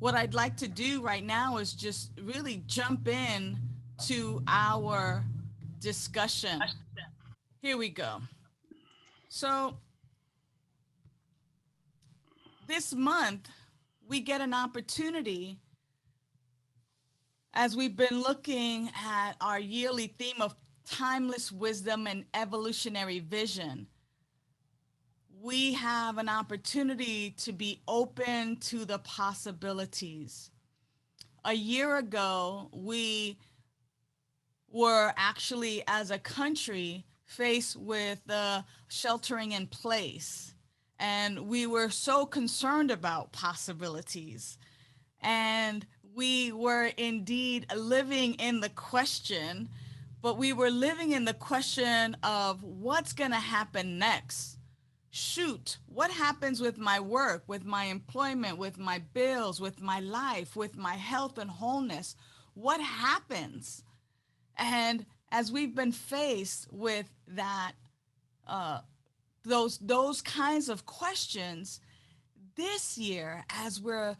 what I'd like to do right now is just really jump in to our discussion. Here we go. So, this month, we get an opportunity as we've been looking at our yearly theme of timeless wisdom and evolutionary vision. We have an opportunity to be open to the possibilities. A year ago, we were actually, as a country, faced with the sheltering in place. And we were so concerned about possibilities. And we were indeed living in the question, but we were living in the question of what's going to happen next. Shoot, what happens with my work, with my employment, with my bills, with my life, with my health and wholeness? What happens? And as we've been faced with that, uh, those kinds of questions this year, as we're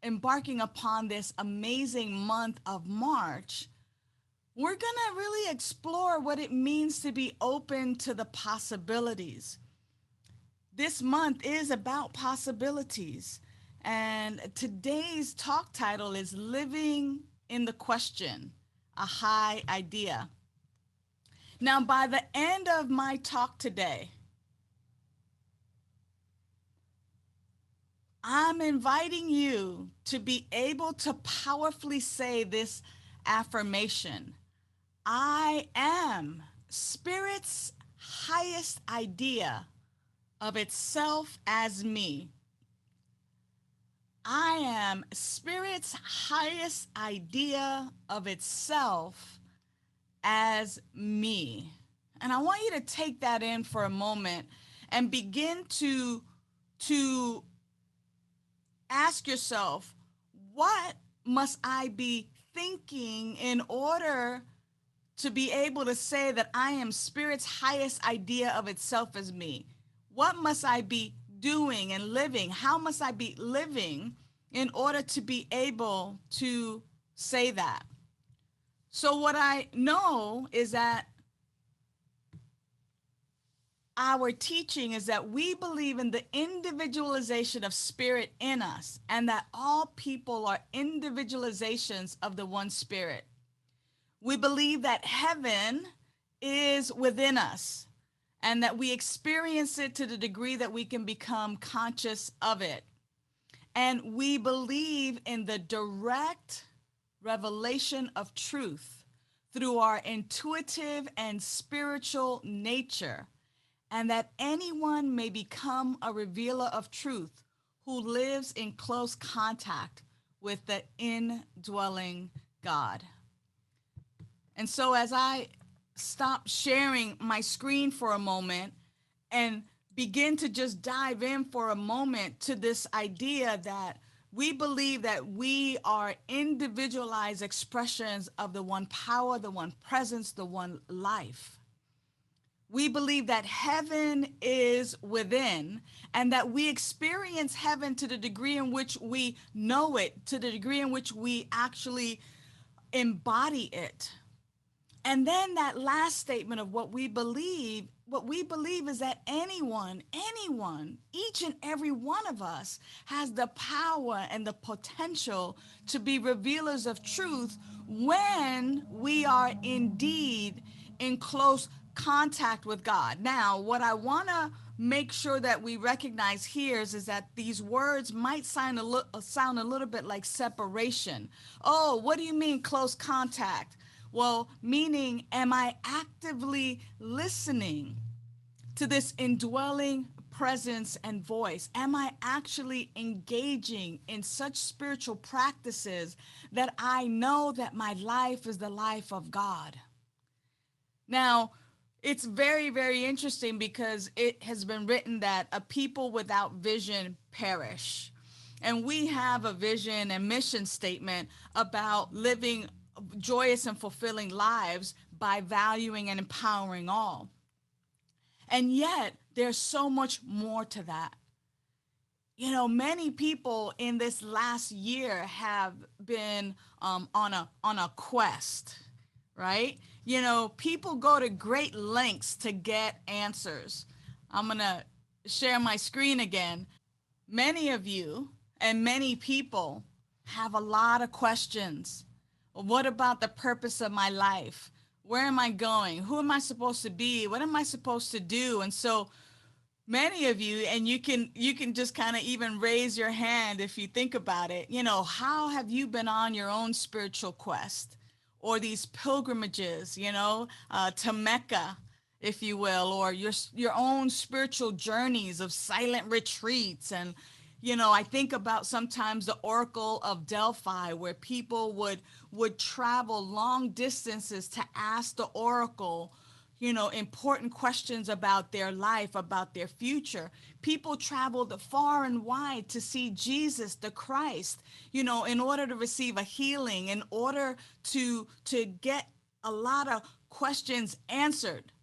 embarking upon this amazing month of March, we're gonna really explore what it means to be open to the possibilities. This month is about possibilities, and today's talk title is Living in the Question, a High Idea. Now, by the end of my talk today, I'm inviting you to be able to powerfully say this affirmation: I am Spirit's highest idea of itself as me. I am Spirit's highest idea of itself as me. And I want you to take that in for a moment and begin to ask yourself, what must I be thinking in order to be able to say that I am Spirit's highest idea of itself as me? What must I be doing and living? How must I be living in order to be able to say that? So what I know is that our teaching is that we believe in the individualization of spirit in us, and that all people are individualizations of the one spirit. We believe that heaven is within us and that we experience it to the degree that we can become conscious of it. And we believe in the direct revelation of truth through our intuitive and spiritual nature, and that anyone may become a revealer of truth who lives in close contact with the indwelling God. And so, as I stop sharing my screen for a moment and begin to just dive in for a moment to this idea that we believe that we are individualized expressions of the one power, the one presence, the one life. We believe that heaven is within, and that we experience heaven to the degree in which we know it, to the degree in which we actually embody it. And then that last statement of what we believe is that anyone, each and every one of us has the power and the potential to be revealers of truth when we are indeed in close contact with God. Now, what I want to make sure that we recognize here is that these words might sound a little bit like separation. Oh, what do you mean close contact? Well, meaning, am I actively listening to this indwelling presence and voice? Am I actually engaging in such spiritual practices that I know that my life is the life of God? Now, it's very, very interesting because it has been written that a people without vision perish. And we have a vision and mission statement about living joyous and fulfilling lives by valuing and empowering all. And yet, there's so much more to that. Many people in this last year have been on a quest, right? People go to great lengths to get answers. I'm gonna share my screen again. Many of you and many people have a lot of questions. What about the purpose of my life? Where am I going? Who am I supposed to be? What am I supposed to do? And so many of you, and you can just kind of even raise your hand if you think about it, how have you been on your own spiritual quest or these pilgrimages, to Mecca, if you will, or your own spiritual journeys of silent retreats. And I think about sometimes the Oracle of Delphi, where people would travel long distances to ask the oracle important questions about their life, about their future. People traveled far and wide to see Jesus, the Christ, in order to receive a healing, in order to get a lot of questions answered.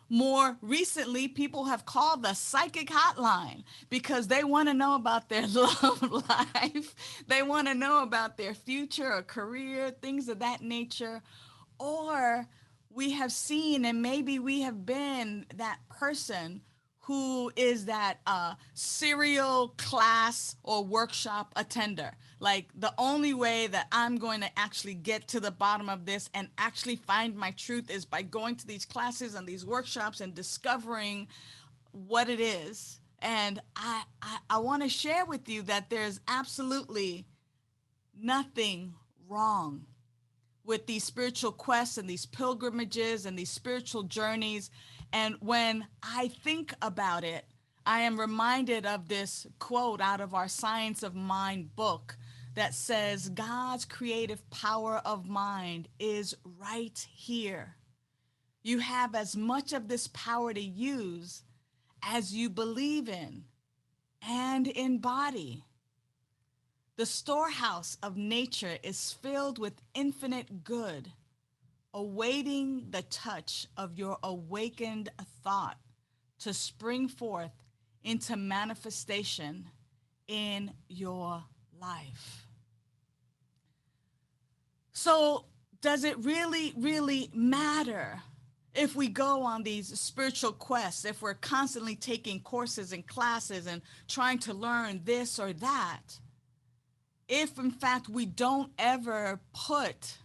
More recently, people have called the psychic hotline because they want to know about their love life. They want to know about their future or career, things of that nature. Or we have seen, and maybe we have been that person who is that serial class or workshop attender. Like, the only way that I'm going to actually get to the bottom of this and actually find my truth is by going to these classes and these workshops and discovering what it is. And I want to share with you that there's absolutely nothing wrong with these spiritual quests and these pilgrimages and these spiritual journeys. And when I think about it, I am reminded of this quote out of our Science of Mind book that says, God's creative power of mind is right here. You have as much of this power to use as you believe in and embody. The storehouse of nature is filled with infinite good, awaiting the touch of your awakened thought to spring forth into manifestation in your life. So, does it really, really matter if we go on these spiritual quests, if we're constantly taking courses and classes and trying to learn this or that? If in fact we don't ever put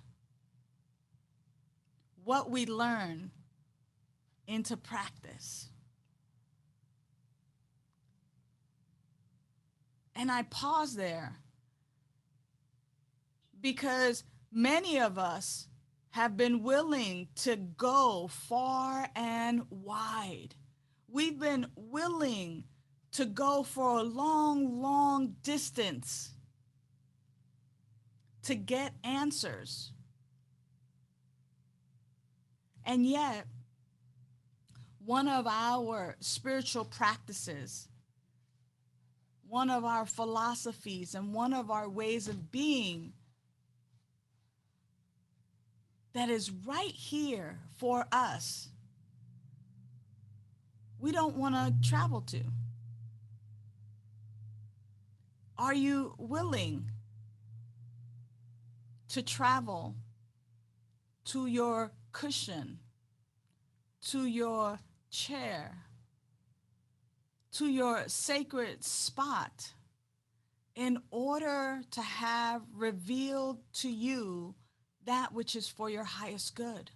what we learn into practice. And I pause there because many of us have been willing to go far and wide. We've been willing to go for a long, long distance to get answers. And yet, one of our spiritual practices, one of our philosophies, and one of our ways of being that is right here for us, we don't want to travel to. Are you willing to travel to your cushion, to your chair, to your sacred spot in order to have revealed to you that which is for your highest good?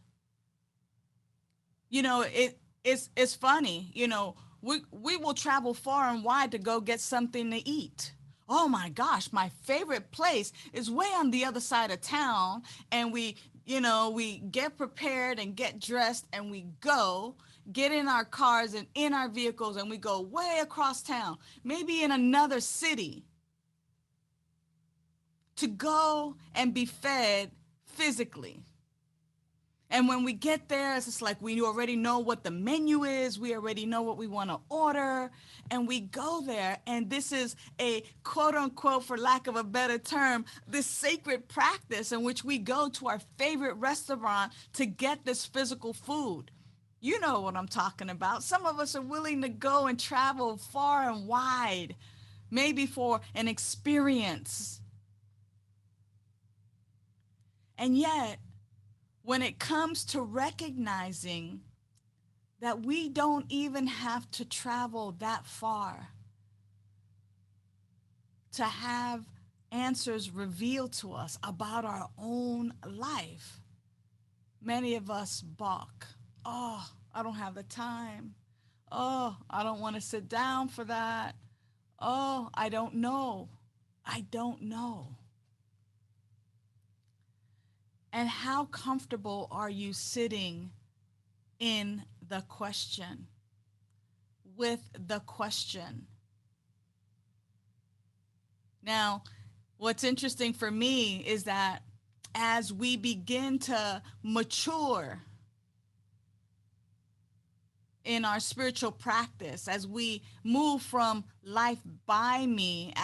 It's funny, we will travel far and wide to go get something to eat. Oh my gosh, my favorite place is way on the other side of town. And we get prepared and get dressed and we go get in our cars and in our vehicles and we go way across town, maybe in another city, to go and be fed physically. And when we get there, it's just like we already know what the menu is. We already know what we want to order. And we go there. And this is a quote unquote, for lack of a better term, this sacred practice in which we go to our favorite restaurant to get this physical food. You know what I'm talking about. Some of us are willing to go and travel far and wide maybe for an experience. And yet, when it comes to recognizing that we don't even have to travel that far to have answers revealed to us about our own life, many of us balk. Oh, I don't have the time. Oh, I don't want to sit down for that. Oh, I don't know. I don't know. And how comfortable are you sitting in the question, with the question? Now, what's interesting for me is that as we begin to mature in our spiritual practice, as we move from life by me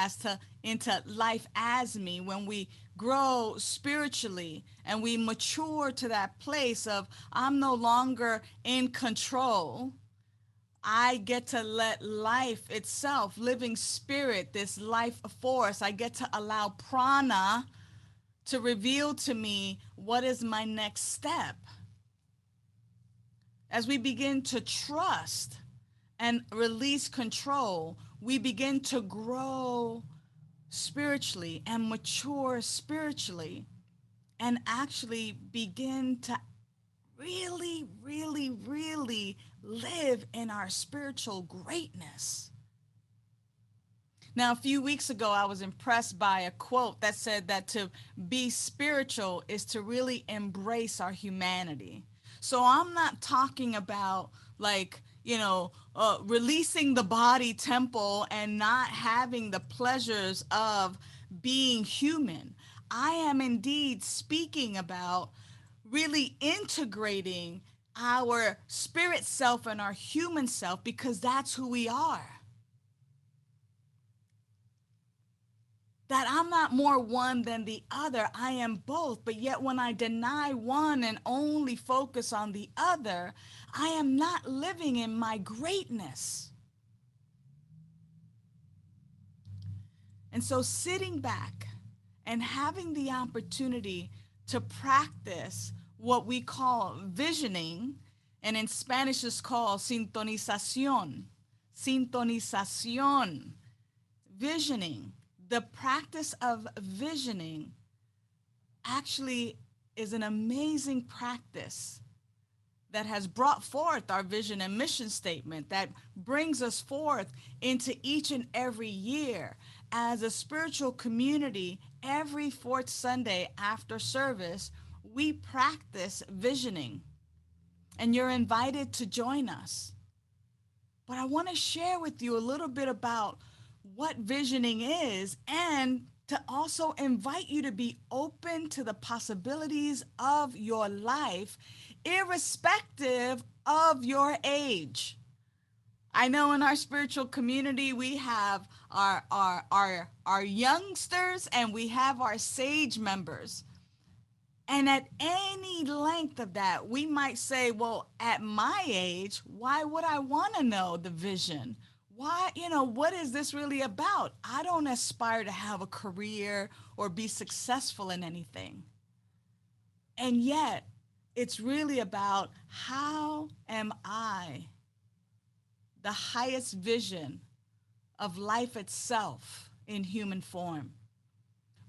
into life as me, when we grow spiritually and we mature to that place of I'm no longer in control, I get to let life itself, living spirit, this life force, I get to allow prana to reveal to me what is my next step. As we begin to trust and release control, we begin to grow spiritually and mature spiritually and actually begin to really, really, really live in our spiritual greatness. Now, a few weeks ago, I was impressed by a quote that said that to be spiritual is to really embrace our humanity. So I'm not talking about like, releasing the body temple and not having the pleasures of being human. I am indeed speaking about really integrating our spirit self and our human self, because that's who we are. That I'm not more one than the other. I am both. But yet when I deny one and only focus on the other, I am not living in my greatness. And so sitting back and having the opportunity to practice what we call visioning, and in Spanish is called sintonización. Sintonización. Visioning. The practice of visioning actually is an amazing practice that has brought forth our vision and mission statement, that brings us forth into each and every year as a spiritual community. Every fourth Sunday after service, we practice visioning, and you're invited to join us. But I want to share with you a little bit about what visioning is, and to also invite you to be open to the possibilities of your life, irrespective of your age. I know in our spiritual community, we have our youngsters and we have our sage members. And at any length of that, we might say, well, at my age, why would I want to know the vision? Why, what is this really about? I don't aspire to have a career or be successful in anything. And yet, it's really about how am I the highest vision of life itself in human form?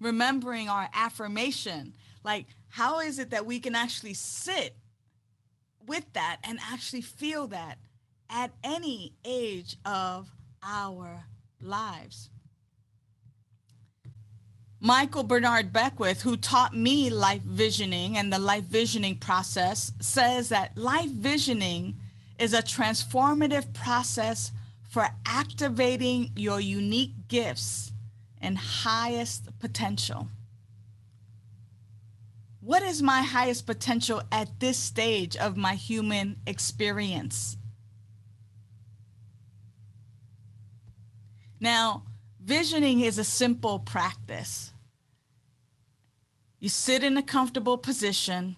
Remembering our affirmation, like how is it that we can actually sit with that and actually feel that at any age of our lives? Michael Bernard Beckwith, who taught me life visioning and the life visioning process, says that life visioning is a transformative process for activating your unique gifts and highest potential. What is my highest potential at this stage of my human experience? Now, visioning is a simple practice. You sit in a comfortable position,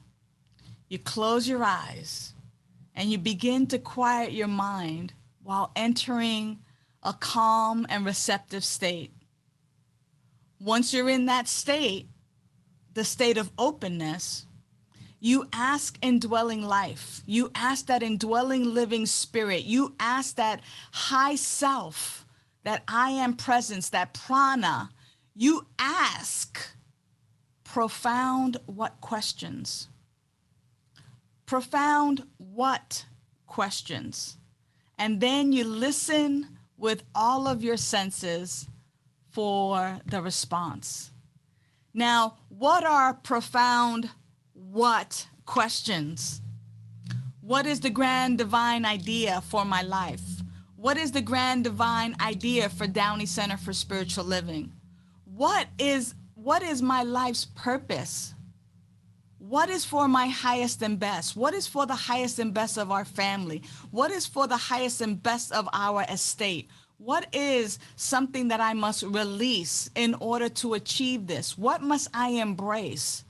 you close your eyes, and you begin to quiet your mind while entering a calm and receptive state. Once you're in that state, the state of openness, you ask indwelling life. You ask that indwelling living spirit. You ask that high self, that I am presence, that prana. You ask profound what questions? Profound what questions? And then you listen with all of your senses for the response. Now, what are profound what questions? What is the grand divine idea for my life? What is the grand divine idea for Downey Center for Spiritual Living? What is my life's purpose? What is for my highest and best? What is for the highest and best of our family? What is for the highest and best of our estate? What is something that I must release in order to achieve this? What must I embrace?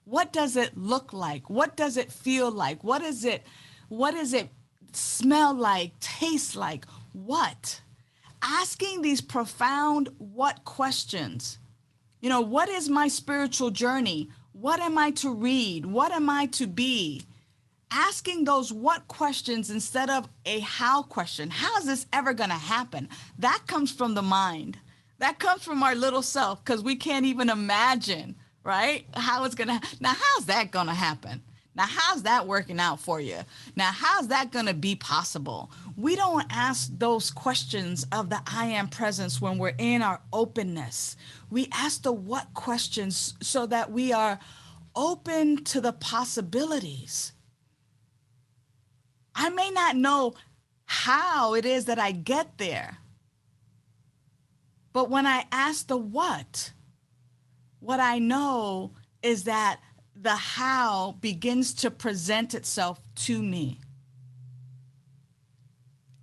What does it look like? What does it feel like? What does it smell like, taste like? What? Asking these profound what questions. What is my spiritual journey? What am I to read? What am I to be? Asking those what questions instead of a how question. How is this ever going to happen? That comes from the mind. That comes from our little self, because we can't even imagine, right? How it's going to. Now, how's that going to happen? Now, how's that working out for you? Now, how's that going to be possible? We don't ask those questions of the I am presence when we're in our openness. We ask the what questions so that we are open to the possibilities. I may not know how it is that I get there, but when I ask the what I know is that the how begins to present itself to me.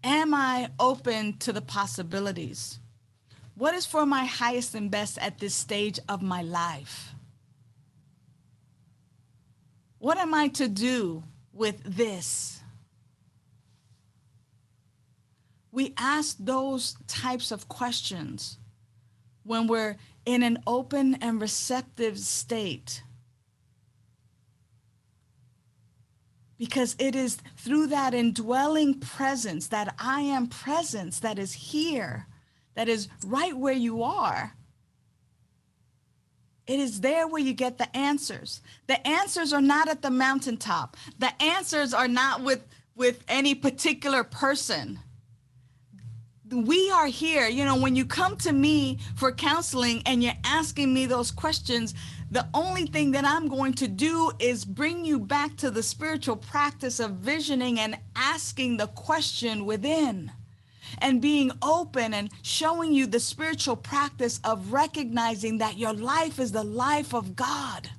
Am I open to the possibilities? What is for my highest and best at this stage of my life? What am I to do with this? We ask those types of questions when we're in an open and receptive state, because it is through that indwelling presence, that I am presence that is here, that is right where you are. It is there where you get the answers. The answers are not at the mountaintop. The answers are not with any particular person. We are here. When you come to me for counseling and you're asking me those questions, the only thing that I'm going to do is bring you back to the spiritual practice of visioning and asking the question within, and being open and showing you the spiritual practice of recognizing that your life is the life of God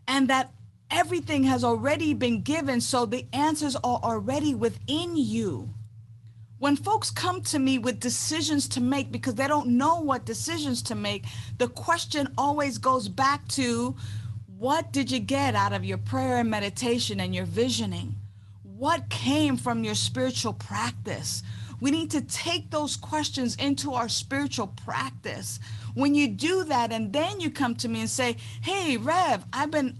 and that everything has already been given, so the answers are already within you. When folks come to me with decisions to make because they don't know what decisions to make, the question always goes back to, what did you get out of your prayer and meditation and your visioning? What came from your spiritual practice? We need to take those questions into our spiritual practice. When you do that, and then you come to me and say, hey, Rev, I've been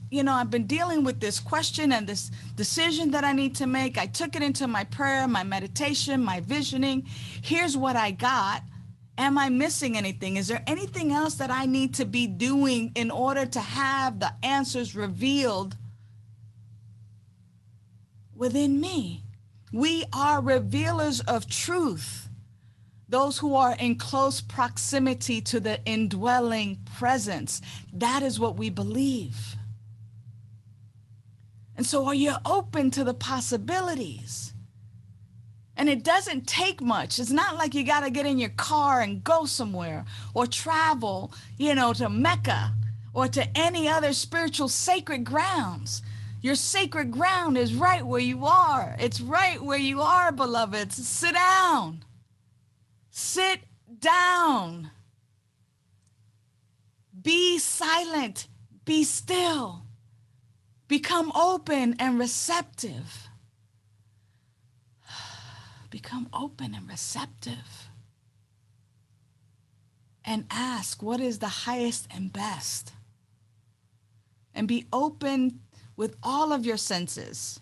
dealing with this question and this decision that I need to make. I took it into my prayer, my meditation, my visioning. Here's what I got. Am I missing anything? Is there anything else that I need to be doing in order to have the answers revealed within me? We are revealers of truth, those who are in close proximity to the indwelling presence. That is what we believe. And so are you open to the possibilities? And it doesn't take much. It's not like you got to get in your car and go somewhere or travel, to Mecca or to any other spiritual sacred grounds. Your sacred ground is right where you are. It's right where you are, beloveds. Sit down. Sit down. Be silent. Be still. Become open and receptive. Become open and receptive. and ask what is the highest and best. And be open with all of your senses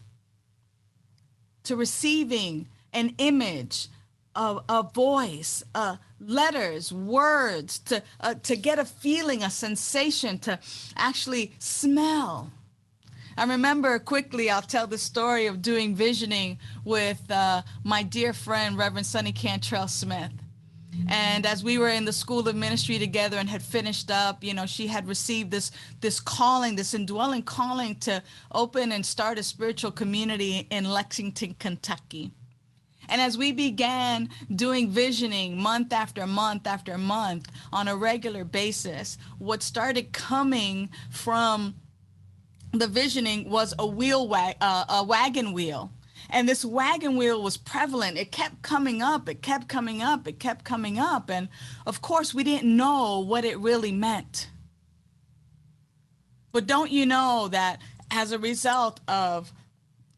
to receiving an image, a voice, letters, words, to get a feeling, a sensation, to actually smell. I remember quickly, I'll tell the story of doing visioning with my dear friend, Reverend Sonny Cantrell Smith. And as we were in the School of Ministry together and had finished up, she had received this calling, this indwelling calling to open and start a spiritual community in Lexington, Kentucky. And as we began doing visioning month after month after month on a regular basis, what started coming from the visioning was a wagon wheel. And this wagon wheel was prevalent. It kept coming up. It kept coming up. It kept coming up. And of course, we didn't know what it really meant. But don't you know that as a result of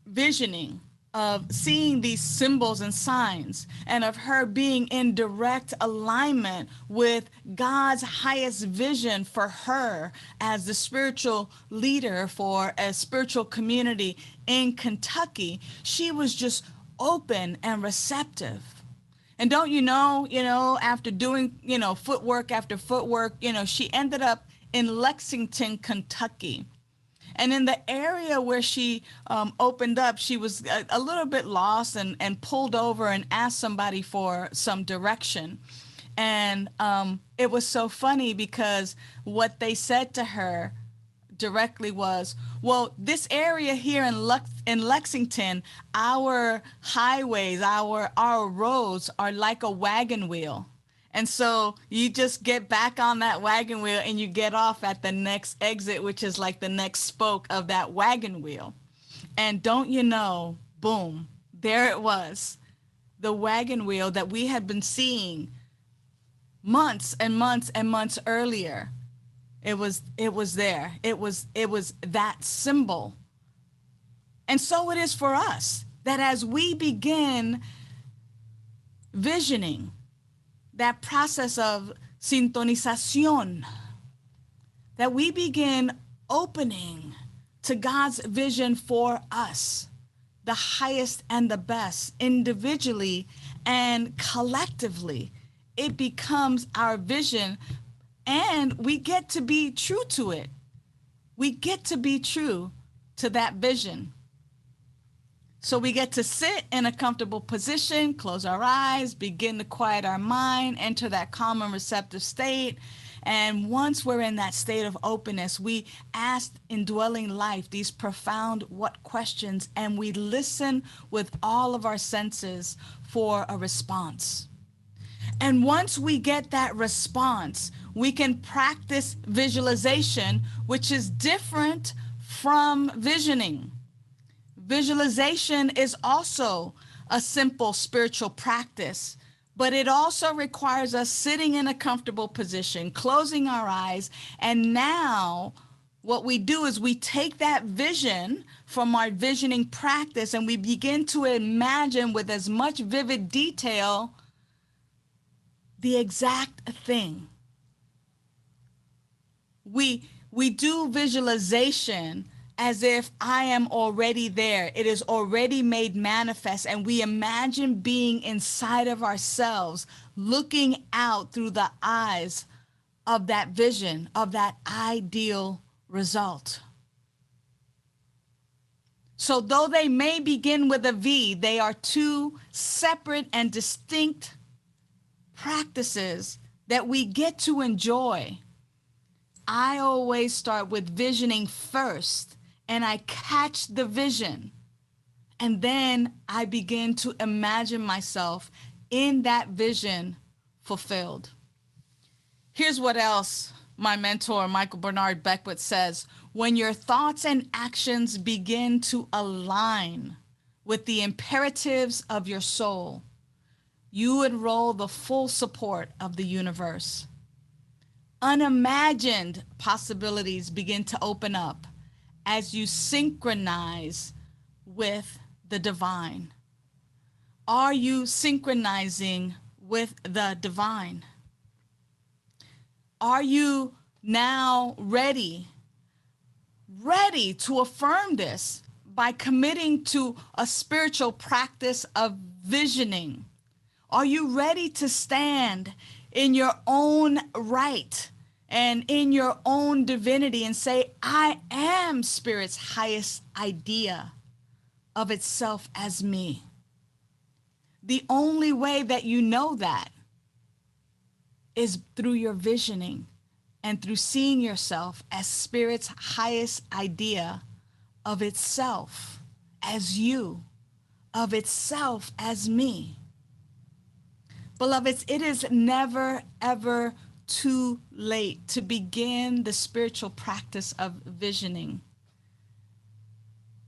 visioning, of seeing these symbols and signs, and of her being in direct alignment with God's highest vision for her as the spiritual leader for a spiritual community in Kentucky, she was just open and receptive. And don't you know, after doing, footwork after footwork, she ended up in Lexington, Kentucky. And in the area where she opened up, she was a little bit lost and pulled over and asked somebody for some direction. And it was so funny because what they said to her directly was, well, this area here in Lexington, our highways, our roads are like a wagon wheel. And so you just get back on that wagon wheel and you get off at the next exit, which is like the next spoke of that wagon wheel. And don't you know, boom, there it was, the wagon wheel that we had been seeing months and months and months earlier. It was there. It was that symbol. And so it is for us that as we begin visioning, that process of sintonización, that we begin opening to God's vision for us, the highest and the best, individually and collectively. It becomes our vision, and we get to be true to it. We get to be true to that vision. So we get to sit in a comfortable position, close our eyes, begin to quiet our mind, enter that calm and receptive state. And once we're in that state of openness, we ask indwelling life these profound what questions, and we listen with all of our senses for a response. And once we get that response, we can practice visualization, which is different from visioning. Visualization is also a simple spiritual practice, but it also requires us sitting in a comfortable position, closing our eyes, and now what we do is we take that vision from our visioning practice and we begin to imagine with as much vivid detail the exact thing. We do visualization as if I am already there. It is already made manifest, and we imagine being inside of ourselves, looking out through the eyes of that vision, of that ideal result. So though they may begin with a V, they are two separate and distinct practices that we get to enjoy. I always start with visioning first, and I catch the vision, and then I begin to imagine myself in that vision fulfilled. Here's what else my mentor, Michael Bernard Beckwith, says: when your thoughts and actions begin to align with the imperatives of your soul, you enroll the full support of the universe. Unimagined possibilities begin to open up as you synchronize with the divine. Are you synchronizing with the divine? Are you now ready to affirm this by committing to a spiritual practice of visioning? Are you ready to stand in your own right and in your own divinity and say, I am Spirit's highest idea of itself as me? The only way that you know that is through your visioning and through seeing yourself as Spirit's highest idea of itself as you, of itself as me. Beloveds, it is never, ever too late to begin the spiritual practice of visioning.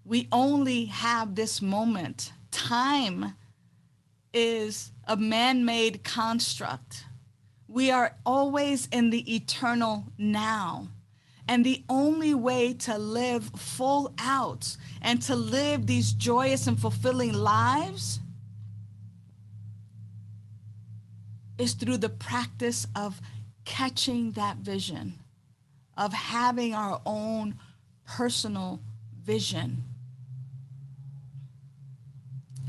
We only have this moment. Time is a man-made construct. We are always in the eternal now. And the only way to live full out and to live these joyous and fulfilling lives is through the practice of catching that vision, of having our own personal vision.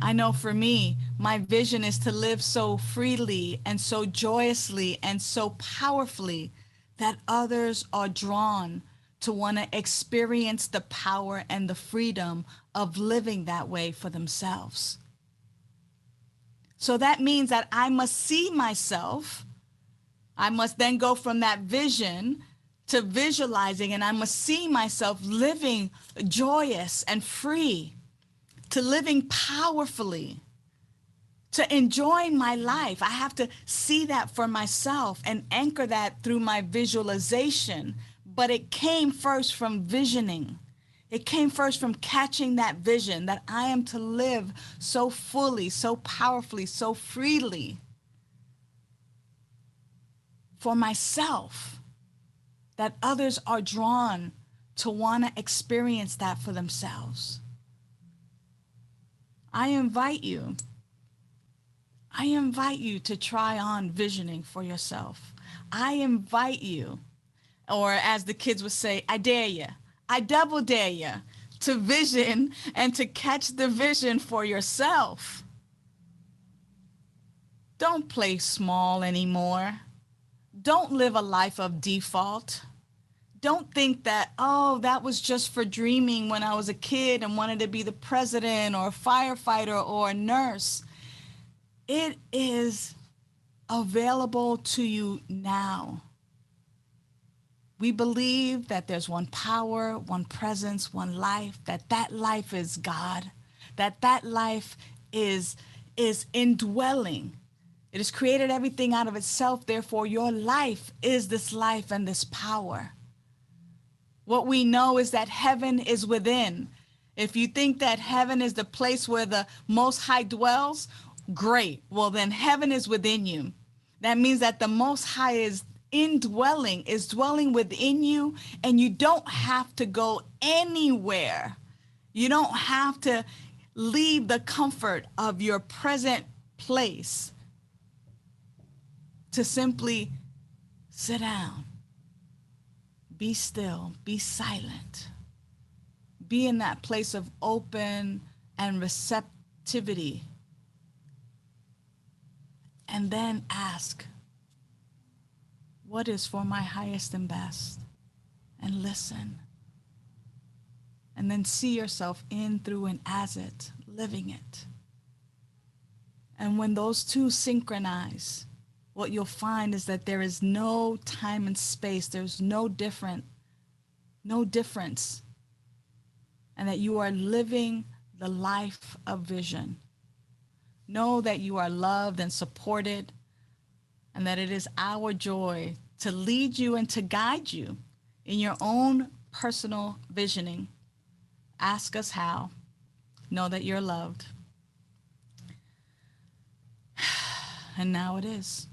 I know for me, my vision is to live so freely and so joyously and so powerfully that others are drawn to want to experience the power and the freedom of living that way for themselves. So that means that I must see myself. I must then go from that vision to visualizing, and I must see myself living joyous and free, to living powerfully, to enjoying my life. I have to see that for myself and anchor that through my visualization. But it came first from visioning. It came first from catching that vision that I am to live so fully, so powerfully, so freely for myself that others are drawn to want to experience that for themselves. I invite you to try on visioning for yourself. I invite you, or as the kids would say, I dare you. I double dare you to vision and to catch the vision for yourself. Don't play small anymore. Don't live a life of default. Don't think that, oh, that was just for dreaming when I was a kid and wanted to be the president or a firefighter or a nurse. It is available to you now. We believe that there's one power, one presence, one life, that life is God, that life is indwelling. It has created everything out of itself. Therefore, your life is this life and this power. What we know is that heaven is within. If you think that heaven is the place where the Most High dwells, great. Well, then heaven is within you. That means that the Most High is dwelling within you, and you don't have to go anywhere. You don't have to leave the comfort of your present place to simply sit down, be still, be silent, be in that place of open and receptivity, and then ask, what is for my highest and best? And listen. And then see yourself in, through, and as it, living it. And when those two synchronize, what you'll find is that there is no time and space. There's no difference. And that you are living the life of vision. Know that you are loved and supported, and that it is our joy to lead you and to guide you in your own personal visioning. Ask us how. Know that you're loved. And now it is.